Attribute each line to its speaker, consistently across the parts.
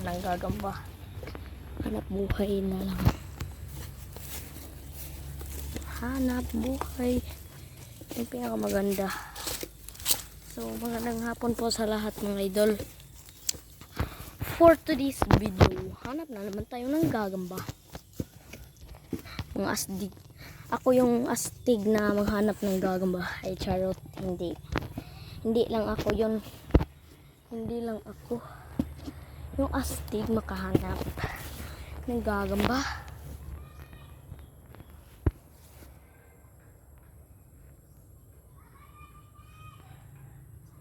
Speaker 1: ng gagamba. Hanap buhay na lang. Hanap buhay. Yung pinakamaganda. So, magandang hapon po sa lahat mga idol. For today's video, hanap na naman tayo ng gagamba. Mga astig. Ako yung astig na maghanap ng gagamba. Ay, charot. Hindi. Hindi lang ako yun. Hindi lang ako. Yung astig makahanap ng gagamba.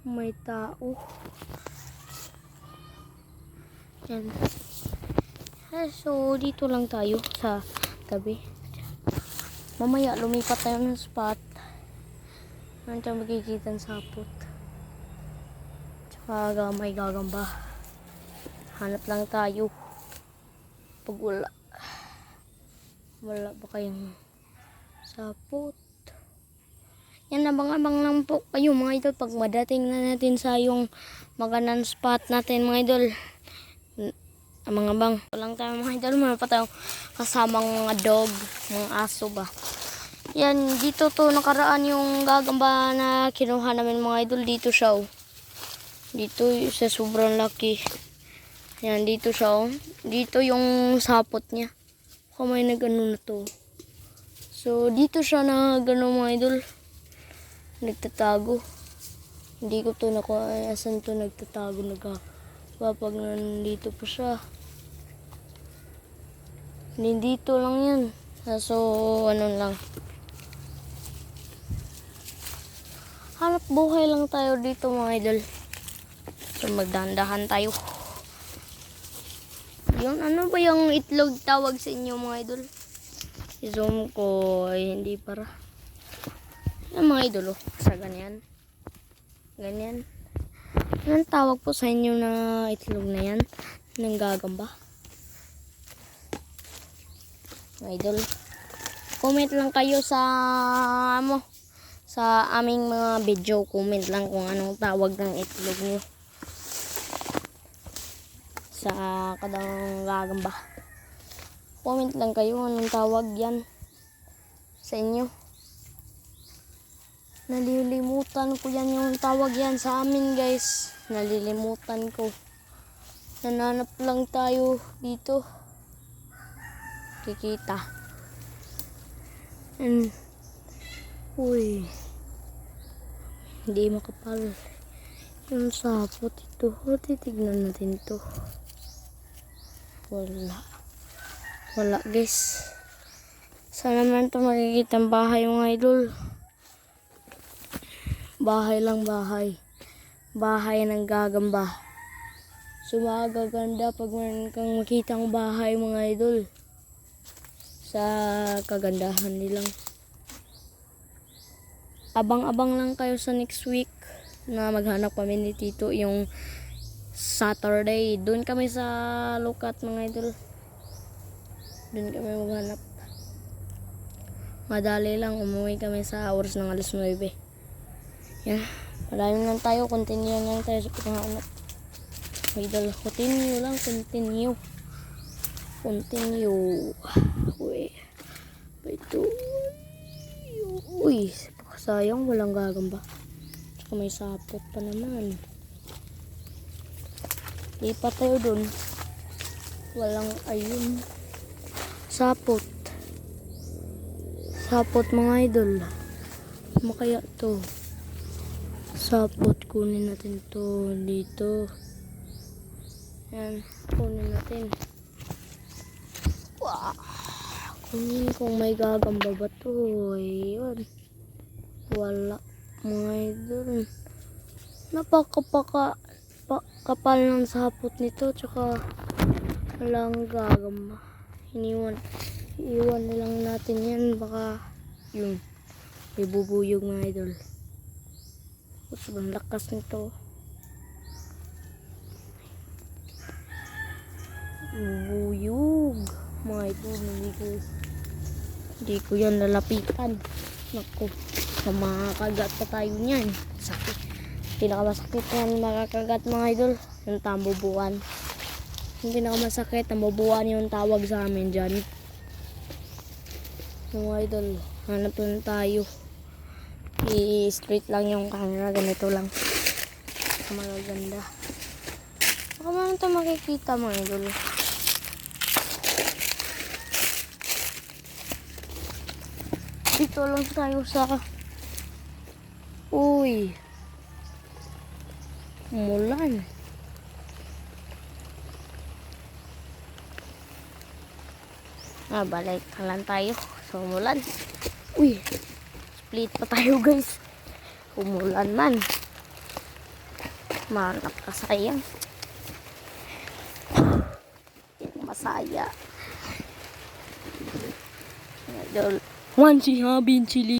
Speaker 1: May tao. Yan. So, dito lang tayo sa tabi. Mamaya, lumipat tayo ng spot. Nandiyan magkikita ng sapot. Tsaka may gagamba. Hanap lang tayo. Pag wala ba kayong sapot? Yan, abang-abang lang po kayo mga idol. Pag madating na natin sa yung magandang spot natin mga idol. Abang-abang. Walang tayo mga idol. Meron pa tayong kasamang mga dog, mga aso ba. Yan, dito to nakaraan yung gagamba na kinuha namin mga idol. Dito siya oh. Dito sa sobrang laki. Yan, dito siya oh. Dito yung sapot niya. Kung may nagano na to. So, dito siya na gano mga idol. Nagtatago. Hindi ko to nakuha. Asan to nagtatago? Pag nandito pa siya. Dito lang yan. So, ano lang. Hanap buhay lang tayo dito mga idol. So, magdandahan tayo. Yun, ano ba yung itlog tawag sa inyo mga idol? I-zoom ko. Ay, hindi para. Yan mga idol, oh. Sa ganyan. Ganyan. Anong tawag po sa inyo na itlog na yan? Ng gagamba? Mga idol. Comment lang kayo sa sa aming mga video. Comment lang kung anong tawag ng itlog nyo. Sa kadang gagamba. Comment lang kayo anong tawag yan sa inyo. Nalilimutan ko yan yung tawag yan sa amin guys. Nalilimutan ko. Nananap lang tayo dito. Kikita. Uy. Hindi makapal. Yung sapot ito. Titignan natin to. Wala guys. Sana naman ito makikita ang bahay mga idol. Bahay lang bahay. Bahay ng gagamba. So magaganda pag meron kang makita ang bahay mga idol. Sa kagandahan nilang. Abang-abang lang kayo sa next week na maghanap kami ni Tito yung Saturday. Doon kami sa Lukat mga idol. Doon kami maghanap. Madali lang. Umuwi kami sa oras ng 9:00. Yan. Malalim lang tayo. Continue lang tayo sa paghahanap. Mga idol. Continue lang. Continue. Continue. Uy. Ito. Uy. Sayang walang gagamba. Tsaka may sapot pa naman. Lipat tayo dun. Walang ayun. Sapot. Sapot mga idol. Makaya to. Sapot. Kunin natin to dito. Yan. Kunin natin. Wow. Kunin kung may gagamba ba to. Ayun. Wala mga idol. Kapal ng sapot nito. Tsaka walang gagamba. Iwan na lang natin yan. Baka yun. Ibubuyog mga idol. Sobrang lakas nito. Ibubuyog. Mga idol. Hindi ko yan lalapitan. Naku. Makakagat pa tayo niyan. Sakit. Pinakamasakit yan makakagat mga idol. Yung tambubuan. Yung pinakamasakit, nabubuan yung tawag sa amin dyan. Mga idol, hanap lang tayo. I-straight lang yung camera, ganito lang. Magaganda. Baka man ito makikita mga idol. Dito lang tayo sa... Uy! Umulan. Balik na lang tayo sa umulan. Uy! Split pa tayo guys. Umulan man. Manap ka sayang. Masaya. Idol. One si Habin Chili.